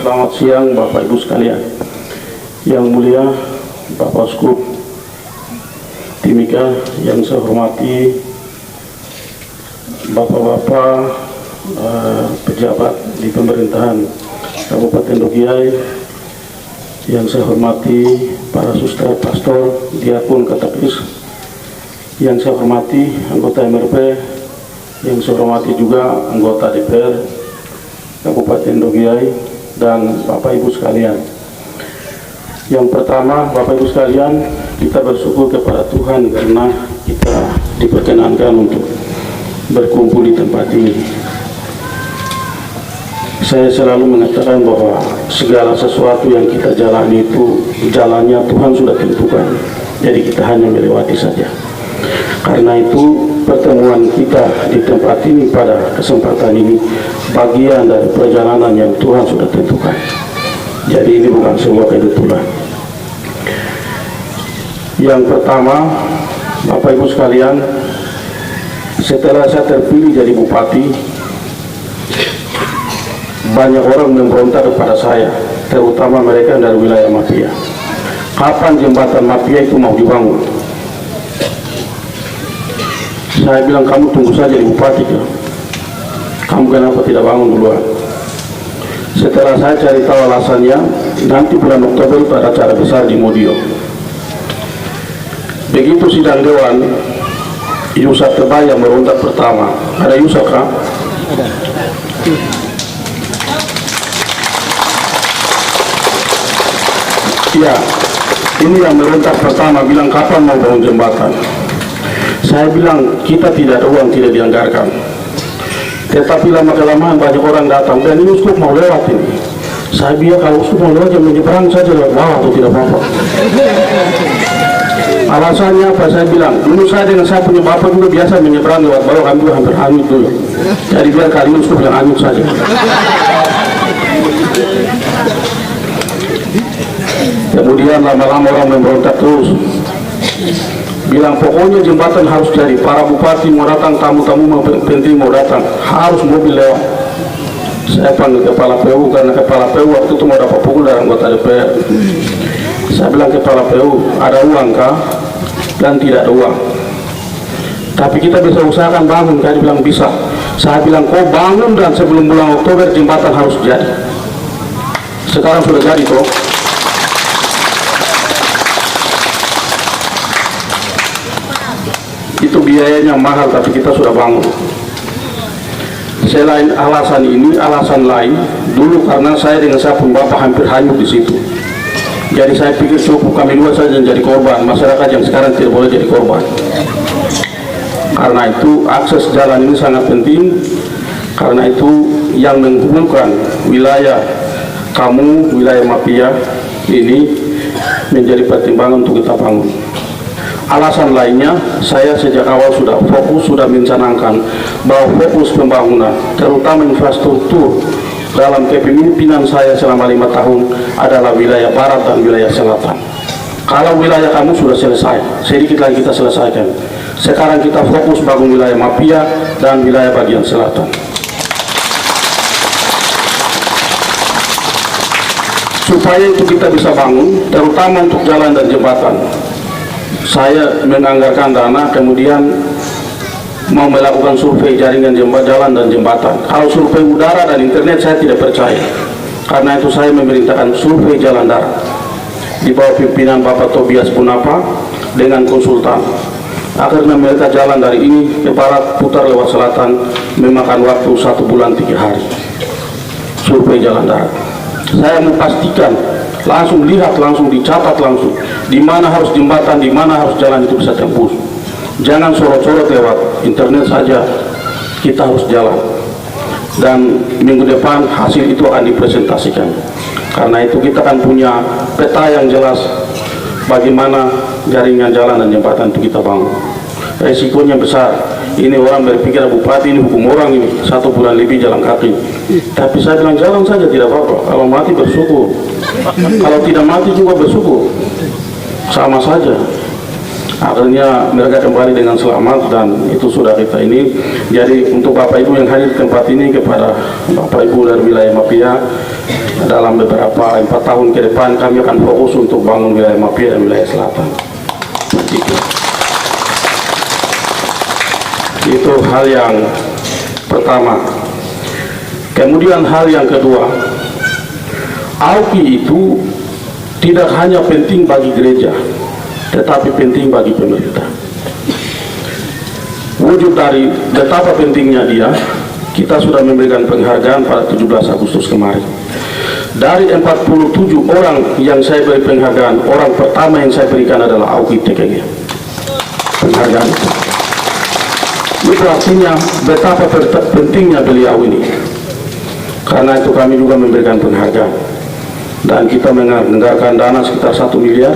Selamat siang Bapak Ibu sekalian. Yang mulia Bapak Uskup Timika, yang saya hormati Bapak-bapak pejabat di pemerintahan Kabupaten Dogiay, yang saya hormati para suster, pastor, diakon, katekis, yang saya hormati anggota MRP, yang saya hormati juga anggota DPR Kabupaten Dogiay, dan Bapak Ibu sekalian. Yang pertama, Bapak Ibu sekalian, kita bersyukur kepada Tuhan karena kita diperkenankan untuk berkumpul di tempat ini. Saya selalu mengatakan bahwa segala sesuatu yang kita jalani itu jalannya Tuhan sudah tentukan, jadi kita hanya melewati saja. Karena itu pertemuan kita di tempat ini pada kesempatan ini bagian dari perjalanan yang Tuhan sudah tentukan. Jadi ini bukan sebuah kebetulan. Yang pertama, Bapak Ibu sekalian, setelah saya terpilih jadi bupati, banyak orang memberontak kepada saya, terutama mereka dari wilayah Mapia. Kapan jembatan Mapia itu mau dibangun? Saya bilang, kamu tunggu saja di bupati ya. Kamu kenapa tidak bangun duluan? Setelah saya cari tahu alasannya, nanti bulan Oktober itu ada acara besar di Modio. Begitu sidang dewan, Yusak Tebaya merontak pertama. Ada Yusak kah? Ada. Ya, ini yang merontak pertama, bilang kapan mau bangun jembatan. Saya bilang, kita tidak ada uang, tidak dianggarkan. Tetapi lama-kelamaan banyak orang datang, dan ini uskup mau lewat ini. Saya bilang, kalau uskup mau lewat, jangan menyeberang saja lewat bawah atau tidak apa-apa. Alasannya apa? Saya bilang, dulu saya dengan saya punya bapak juga biasa menyeberang lewat bawah, kami juga hampir hanyut dulu. Jadi biar kali ini uskup yang hanyut saja. Kemudian lama-lama orang memberontak terus, bilang pokoknya jembatan harus jadi. Para bupati mau datang, tamu-tamu mau penting mau datang, harus mobil lewat. Saya panggil kepala PU, karena kepala PU waktu itu mau dapat pukul dari anggota DPR. Saya bilang, kepala PU, ada uang kah? Dan tidak ada uang, tapi kita bisa usahakan bangun. Dia bilang bisa. Saya bilang, kau bangun dan sebelum bulan Oktober jembatan harus jadi. Sekarang sudah jadi toh. Itu biayanya mahal, tapi kita sudah bangun. Selain alasan ini, alasan lain, dulu karena saya dengan saya pun bapak hampir hanyut di situ. Jadi saya pikir cukup kami dua saja yang jadi korban, masyarakat yang sekarang tidak boleh jadi korban. Karena itu akses jalan ini sangat penting. Karena itu yang menghubungkan wilayah kamu, wilayah Mapia ini menjadi pertimbangan untuk kita bangun. Alasan lainnya, saya sejak awal sudah fokus, sudah mencanangkan bahwa fokus pembangunan, terutama infrastruktur dalam kepemimpinan saya selama 5 tahun adalah wilayah barat dan wilayah selatan. Kalau wilayah kamu sudah selesai, sedikit lagi kita selesaikan. Sekarang kita fokus bangun wilayah Mapia dan wilayah bagian selatan. Supaya itu kita bisa bangun, terutama untuk jalan dan jembatan. Saya menganggarkan dana, kemudian mau melakukan survei jaringan jalan dan jembatan. Kalau survei udara dan internet saya tidak percaya. Karena itu saya memerintahkan survei jalan darat di bawah pimpinan Bapak Tobias Punapa dengan konsultan. Akhirnya mereka jalan dari ini ke barat, putar lewat selatan, memakan waktu 1 bulan 3 hari. Survei jalan darat. Saya memastikan, langsung lihat, langsung dicatat langsung di mana harus jembatan, di mana harus jalan itu bisa tembus. Jangan sorot-sorot lewat internet saja, kita harus jalan. Dan minggu depan hasil itu akan dipresentasikan. Karena itu kita akan punya peta yang jelas bagaimana jaringan jalan dan jembatan itu kita bangun. Resikonya besar. Ini orang berpikir bupati ini hukum orang ini 1 bulan lebih jalan kaki. Tapi saya bilang jalan saja tidak apa-apa. Kalau mati bersyukur. Kalau tidak mati juga bersyukur. Sama saja. Akhirnya mereka kembali dengan selamat dan itu sudah kita ini. Jadi untuk Bapak Ibu yang hadir di tempat ini, kepada Bapak Ibu dari wilayah Mapia, dalam beberapa 4 tahun ke depan kami akan fokus untuk bangun wilayah Mapia dan wilayah selatan. Itu hal yang pertama. Kemudian hal yang kedua, AUKI itu tidak hanya penting bagi gereja, tetapi penting bagi pemerintah. Wujud dari betapa pentingnya dia, kita sudah memberikan penghargaan pada 17 Agustus kemarin. Dari 47 orang yang saya beri penghargaan, orang pertama yang saya berikan adalah AUKI TKG. Penghargaan itu artinya betapa pentingnya beliau ini. Karena itu kami juga memberikan penghargaan. Dan kita menganggarkan dana sekitar 1 miliar.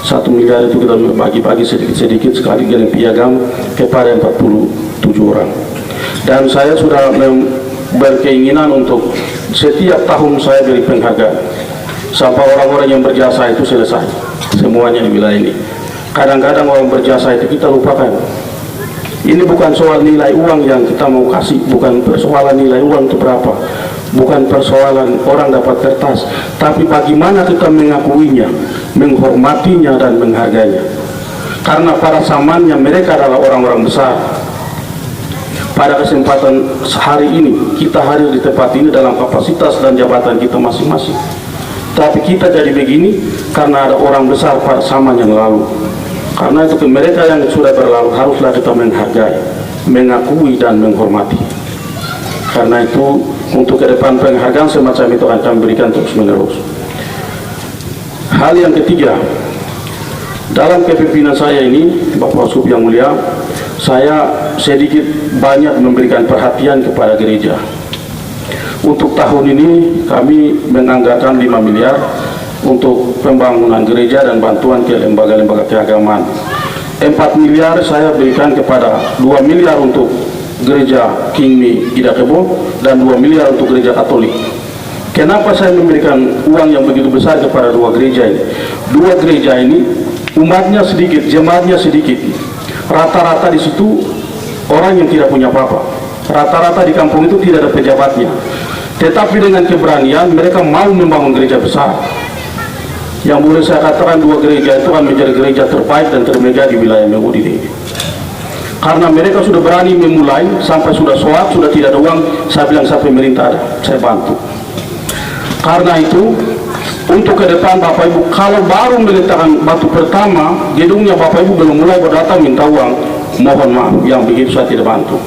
1 miliar itu kita bagi-bagi sedikit-sedikit sekali dengan piagam kepada 47 orang. Dan saya sudah berkeinginan untuk setiap tahun saya beri penghargaan sampai orang-orang yang berjasa itu selesai semuanya di wilayah ini. Kadang-kadang orang berjasa itu kita lupakan. Ini bukan soal nilai uang yang kita mau kasih, bukan persoalan nilai uang itu berapa, bukan persoalan orang dapat kertas, tapi bagaimana kita mengakuinya, menghormatinya dan menghargainya. Karena pada zamannya mereka adalah orang-orang besar. Pada kesempatan hari ini kita hadir di tempat ini dalam kapasitas dan jabatan kita masing-masing. Tapi kita jadi begini karena ada orang besar pada zaman yang lalu. Karena itu mereka yang sudah berlalu haruslah kita menghargai, mengakui dan menghormati. Karena itu untuk ke depan penghargaan semacam itu akan kami berikan terus menerus. Hal yang ketiga, dalam kepemimpinan saya ini, Bapak Uskup yang mulia, saya sedikit banyak memberikan perhatian kepada gereja. Untuk tahun ini kami menganggarkan 5 miliar untuk pembangunan gereja dan bantuan ke lembaga-lembaga keagamaan. 4 miliar saya berikan kepada 2 miliar untuk gereja Kingmi Idakebo dan 2 miliar untuk gereja Katolik. Kenapa saya memberikan uang yang begitu besar kepada 2 gereja ini? 2 gereja ini umatnya sedikit, jemaatnya sedikit. Rata-rata di situ orang yang tidak punya apa-apa. Rata-rata di kampung itu tidak ada pejabatnya. Tetapi dengan keberanian mereka mau membangun gereja besar. Yang boleh saya katakan 2 gereja itu akan menjadi gereja terbaik dan termegah di wilayah Mengudi ini. Karena mereka sudah berani memulai, sampai sudah sholat, sudah tidak ada uang, saya bilang saya pemerintah ada, saya bantu. Karena itu, untuk ke depan Bapak Ibu, kalau baru meletakkan batu pertama, gedungnya Bapak Ibu belum mulai berdatang minta uang, mohon maaf, yang begitu saya tidak bantu.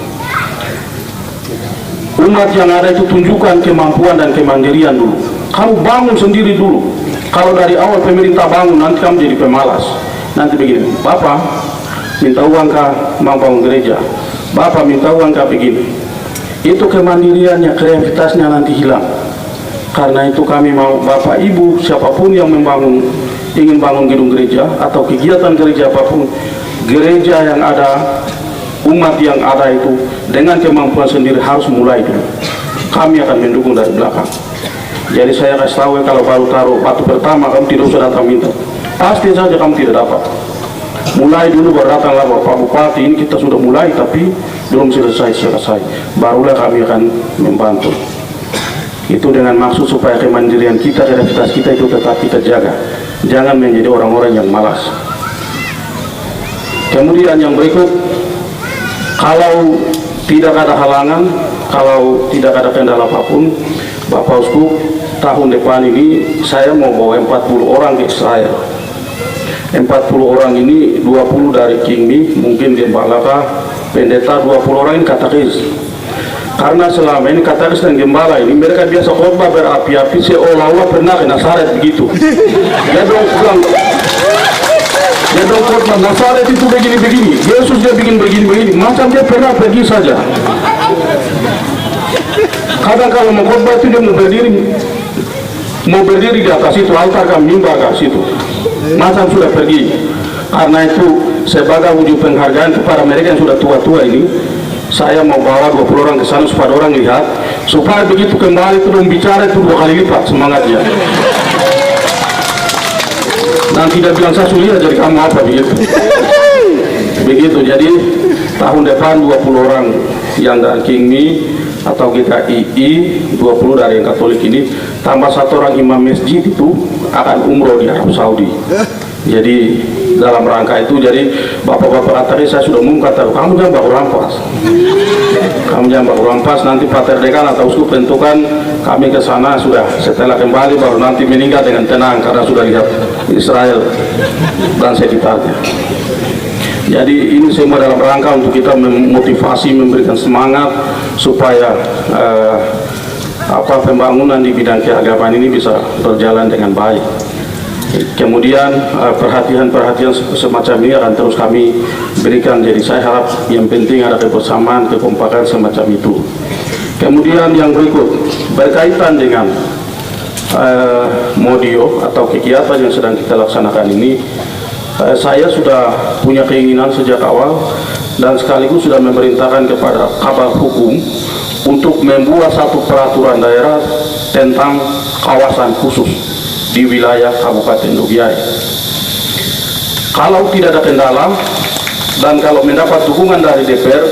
Umat yang ada itu tunjukkan kemampuan dan kemandirian dulu. Kamu bangun sendiri dulu. Kalau dari awal pemerintah bangun, nanti kamu jadi pemalas. Nanti begini, Bapak minta uang kah mau bangun gereja, Bapak minta uang kah begini. Itu kemandiriannya, kreativitasnya nanti hilang. Karena itu kami mau Bapak Ibu, siapapun yang ingin bangun gedung gereja atau kegiatan gereja apapun, gereja yang ada, umat yang ada itu dengan kemampuan sendiri harus mulai dulu. Kami akan mendukung dari belakang. Jadi saya kasih tahu, kalau baru taruh batu pertama kamu tidak usah datang minta, pasti saja kamu tidak dapat. Mulai dulu baru datanglah Bapak Bupati, ini kita sudah mulai tapi belum selesai, barulah kami akan membantu. Itu dengan maksud supaya kemandirian kita, kreativitas kita itu tetap kita jaga, jangan menjadi orang-orang yang malas. Kemudian yang berikut, kalau tidak ada halangan, kalau tidak ada kendala apapun, Bapak Uskup, tahun depan ini saya mau bawa 40 orang ke Israel. 40 orang ini 20 dari Kingmi, mungkin gembala kah, pendeta, 20 orang ini katekis. Karena selama ini katekis dan gembala ini mereka biasa khotbah berapi-api seolah-olah pernah ke Nazaret begitu. Dia dong pulang, dia dong khotbah Nazaret itu begini-begini, Yesus dia bikin begini-begini, macam dia pernah pergi saja. Kadang kalau mau khotbah itu dia mau berdiri di atas itu, altar kan mimbar ke situ, macam sudah pergi. Karena itu sebagai wujud penghargaan kepada mereka yang sudah tua-tua ini, saya mau bawa 20 orang ke sana supaya orang lihat, supaya begitu kembali itu bicara itu 2 kali lipat semangatnya. Dan tidak bilang saya sulia jadi kamu apa begitu. Begitu, jadi tahun depan 20 orang yang dari Kingmi atau GKII, 20 dari yang Katolik ini, tambah 1 orang imam masjid itu akan umroh di Arab Saudi. Jadi dalam rangka itu, jadi bapak-bapak tadi saya sudah mengatakan, kamu jangan baku rampas, kamu jangan baku rampas, nanti pater dekan atau uskup tentukan kami ke sana, sudah setelah kembali baru nanti meninggal dengan tenang karena sudah lihat Israel dan sekitarnya. Jadi ini semua dalam rangka untuk kita memotivasi, memberikan semangat supaya pembangunan di bidang keagamaan ini bisa berjalan dengan baik. Kemudian perhatian-perhatian semacam ini akan terus kami berikan. Jadi saya harap yang penting ada kebersamaan, kekompakan semacam itu. Kemudian yang berikut berkaitan dengan Modio atau kegiatan yang sedang kita laksanakan ini, saya sudah punya keinginan sejak awal dan sekaligus sudah memerintahkan kepada Kabag Hukum untuk membuat satu peraturan daerah tentang kawasan khusus di wilayah Kabupaten Dogiay. Kalau tidak ada kendala dan kalau mendapat dukungan dari DPR,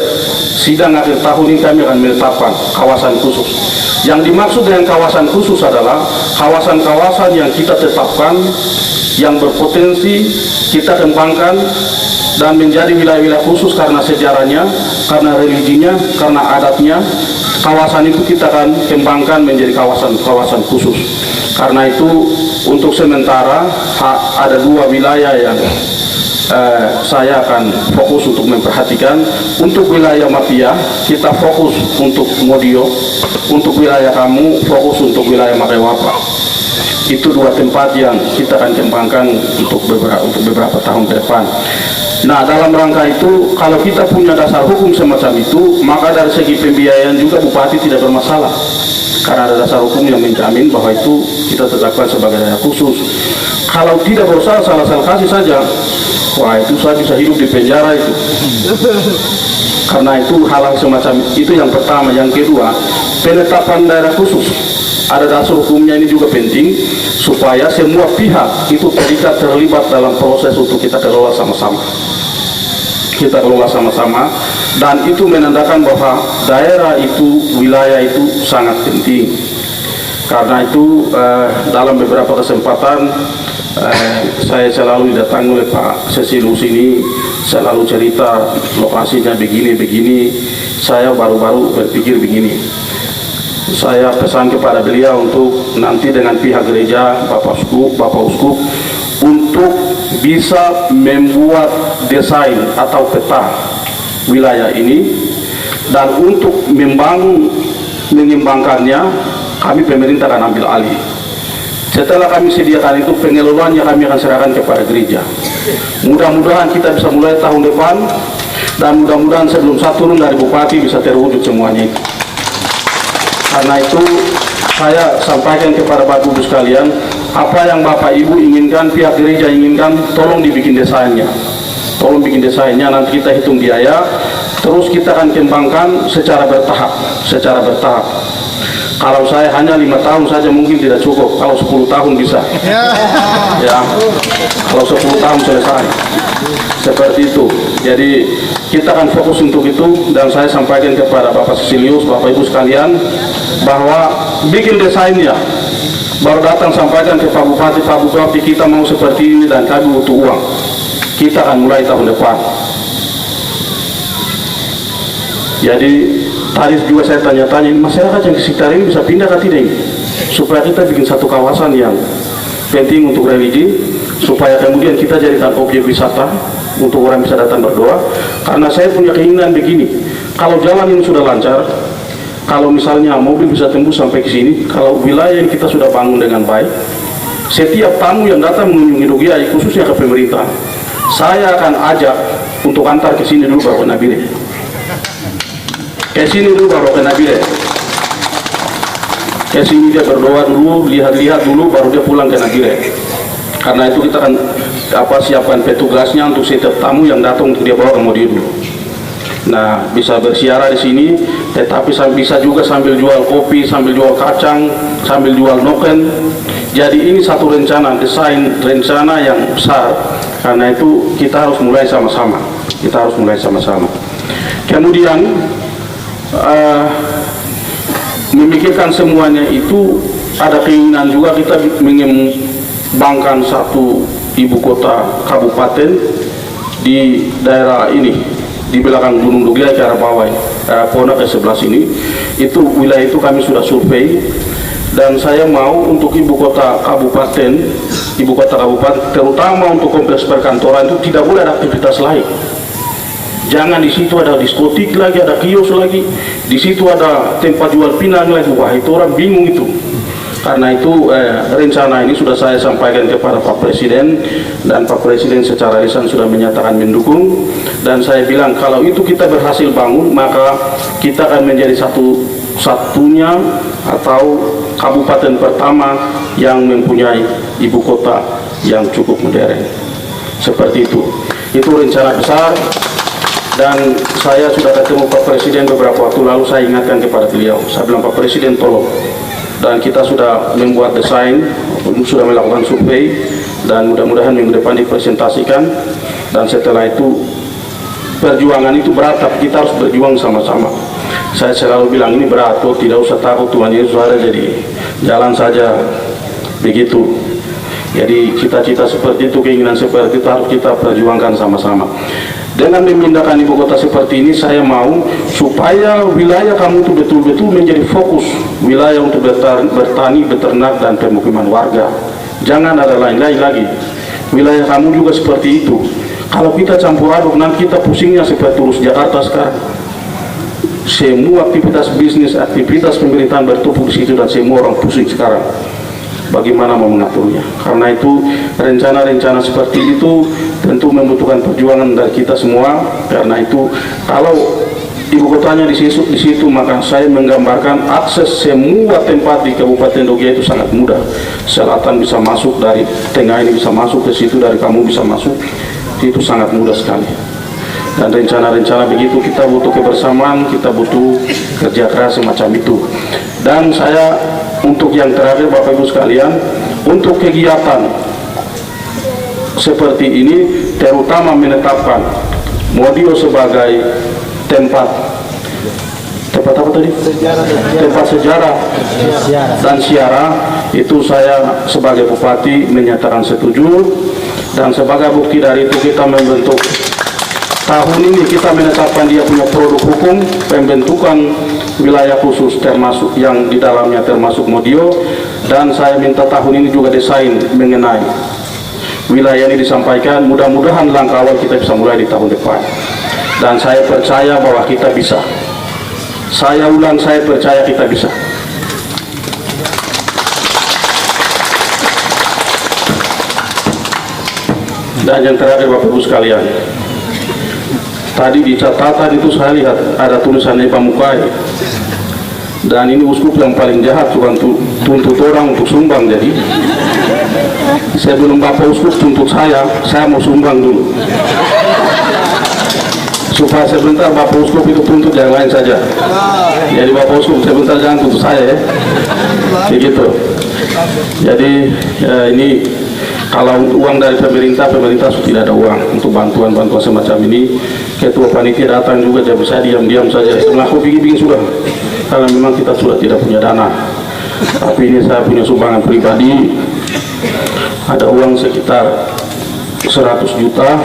sidang akhir tahun ini kami akan menetapkan kawasan khusus. Yang dimaksud dengan kawasan khusus adalah kawasan-kawasan yang kita tetapkan, yang berpotensi kita kembangkan dan menjadi wilayah-wilayah khusus karena sejarahnya, karena religinya, karena adatnya. Kawasan itu kita akan kembangkan menjadi kawasan-kawasan khusus. Karena itu untuk sementara ada 2 wilayah yang saya akan fokus untuk memperhatikan. Untuk wilayah Mapia kita fokus untuk Modio, untuk wilayah kamu fokus untuk wilayah Makewapa. Itu 2 tempat yang kita akan kembangkan untuk beberapa tahun ke depan. Nah, dalam rangka itu, kalau kita punya dasar hukum semacam itu, maka dari segi pembiayaan juga bupati tidak bermasalah, karena ada dasar hukum yang menjamin bahwa itu kita tetapkan sebagai daerah khusus. Kalau tidak berusaha salah-salah kasih saja, wah itu saya bisa hidup di penjara itu. Karena itu hal-hal semacam itu yang pertama. Yang kedua, penetapan daerah khusus ada dasar hukumnya, ini juga penting supaya semua pihak itu terlibat dalam proses untuk kita kelola sama-sama. Kita kelola sama-sama, dan itu menandakan bahwa daerah itu, wilayah itu sangat penting. Karena itu dalam beberapa kesempatan saya selalu didatangi oleh Pak Sesilus ini, selalu cerita lokasinya begini-begini. Saya baru-baru berpikir begini, saya pesan kepada beliau untuk nanti dengan pihak gereja, Bapak Uskup untuk bisa membuat desain atau peta wilayah ini, dan untuk mengembangkannya kami pemerintah akan ambil alih. Setelah kami sediakan itu, pengelolaannya kami akan serahkan kepada gereja. Mudah-mudahan kita bisa mulai tahun depan, dan mudah-mudahan sebelum saya turun dari bupati bisa terwujud semuanya itu. Karena itu saya sampaikan kepada Bapak Ibu sekalian, apa yang Bapak Ibu inginkan, pihak gereja inginkan, tolong dibikin desainnya. Tolong bikin desainnya, nanti kita hitung biaya, terus kita akan kembangkan secara bertahap. Kalau saya hanya 5 tahun saja mungkin tidak cukup, kalau 10 tahun bisa. Ya, kalau 10 tahun selesai. Seperti itu. Jadi kita akan fokus untuk itu, dan saya sampaikan kepada Bapak Sisilius, Bapak Ibu sekalian, bahwa bikin desainnya, baru datang sampaikan ke Pak Bupati kita mau seperti ini dan kami butuh uang. Kita akan mulai tahun depan. Jadi tadi juga saya tanya-tanya, masyarakat yang di sekitar ini bisa pindah atau tidak ini? Supaya kita bikin satu kawasan yang penting untuk religi, supaya kemudian kita jadikan objek wisata untuk orang bisa datang berdoa. Karena saya punya keinginan begini, kalau jalan ini sudah lancar, kalau misalnya mobil bisa tembus sampai ke sini, kalau wilayah yang kita sudah bangun dengan baik, setiap tamu yang datang mengunjungi Dogiay, khususnya ke pemerintah, saya akan ajak untuk antar ke sini dulu baru ke Nabire. Ke sini dulu baru ke Nabire. Ke sini dia berdoa dulu, lihat-lihat dulu, baru dia pulang ke Nabire. Karena itu kita akan siapkan petugasnya untuk setiap tamu yang datang untuk dia bawa ke Modio dulu. Nah, bisa bersiara di sini, tetapi bisa juga sambil jual kopi, sambil jual kacang, sambil jual noken. Jadi ini satu rencana, rencana yang besar. Karena itu kita harus mulai sama-sama. Kemudian memikirkan semuanya itu ada keinginan juga kita mengembangkan satu ibu kota kabupaten di daerah ini, di belakang Gunung Dugia ke arah bawah, Pona ke sebelah sini. Itu wilayah itu kami sudah survei, dan saya mau untuk ibu kota kabupaten terutama untuk kompleks perkantoran itu tidak boleh ada aktivitas lain. Jangan di situ ada diskotik lagi, ada kios lagi, di situ ada tempat jual pinang lagi. Wah, itu orang bingung itu. Karena itu rencana ini sudah saya sampaikan kepada Pak Presiden, dan Pak Presiden secara lisan sudah menyatakan mendukung. Dan saya bilang kalau itu kita berhasil bangun, maka kita akan menjadi satu-satunya atau kabupaten pertama yang mempunyai ibu kota yang cukup modern. Seperti itu. Itu rencana besar, dan saya sudah ketemu Pak Presiden beberapa waktu lalu. Saya ingatkan kepada beliau, saya bilang, Pak Presiden tolong. Dan kita sudah membuat desain, sudah melakukan survei, dan mudah-mudahan minggu depan dipresentasikan. Dan setelah itu, perjuangan itu berat, tapi kita harus berjuang sama-sama. Saya selalu bilang ini berat, kok tidak usah takut, Tuhan Yesus ada, jadi jalan saja begitu. Jadi cita-cita seperti itu, keinginan seperti itu harus kita perjuangkan sama-sama. Dengan memindahkan ibu kota seperti ini, saya mau supaya wilayah kamu itu betul-betul menjadi fokus wilayah untuk bertani, beternak, dan pemukiman warga. Jangan ada lain-lain lagi. Wilayah kamu juga seperti itu. Kalau kita campur aduk, nanti kita pusingnya seperti urus Jakarta sekarang. Semua aktivitas bisnis, aktivitas pemerintahan bertumpuk di situ, dan semua orang pusing sekarang. Bagaimana mau mengaturnya? Karena itu rencana-rencana seperti itu tentu membutuhkan perjuangan dari kita semua. Karena itu kalau ibu kotanya di situ, maka saya menggambarkan akses semua tempat di Kabupaten Dugia itu sangat mudah. Selatan bisa masuk, dari tengah ini bisa masuk ke situ, dari kamu bisa masuk, itu sangat mudah sekali. Dan rencana-rencana begitu kita butuh kebersamaan, kita butuh kerja keras semacam itu. Dan saya untuk yang terakhir, Bapak Ibu sekalian, untuk kegiatan seperti ini, terutama menetapkan Modio sebagai tempat apa tadi? Tempat sejarah dan siara, itu saya sebagai bupati menyatakan setuju. Dan sebagai bukti dari itu, kita membentuk tahun ini, kita menetapkan dia punya produk hukum pembentukan wilayah khusus, termasuk yang di dalamnya termasuk Modio. Dan saya minta tahun ini juga desain mengenai wilayah ini disampaikan. Mudah-mudahan langkah awal kita bisa mulai di tahun depan, dan saya percaya bahwa kita bisa. Saya ulang, saya percaya kita bisa. Dan yang terakhir, Bapak Ibu sekalian, tadi di catatan itu saya lihat ada tulisannya Pamukai, dan ini uskup yang paling jahat, bukan tuntut orang untuk sumbang. Jadi sebelum Bapak Uskup tuntut saya mau sumbang dulu, supaya sebentar Bapak Uskup itu tuntut yang lain saja. Jadi Bapak Uskup sebentar jangan tuntut saya, begitu. Jadi ini kalau uang dari pemerintah sudah tidak ada uang untuk bantuan-bantuan semacam ini. Ketua panitia datang juga, jadi saya diam-diam saja. Aku bikin sudah, karena memang kita sudah tidak punya dana. Tapi ini saya punya sumbangan pribadi, ada uang sekitar 100 juta.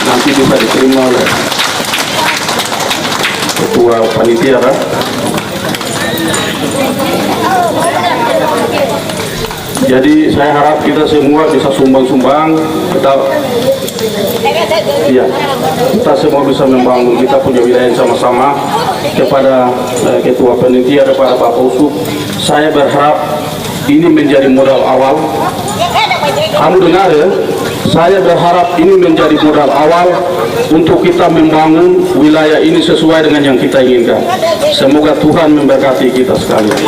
Nanti bisa diterima oleh ketua panitia, kan? Jadi saya harap kita semua bisa sumbang-sumbang, kita semua bisa membangun, kita punya wilayah sama-sama. Kepada ketua panitia, kepada Bapak Uskup, saya berharap ini menjadi modal awal. Kamu dengar ya? Saya berharap ini menjadi modal awal untuk kita membangun wilayah ini sesuai dengan yang kita inginkan. Semoga Tuhan memberkati kita sekalian.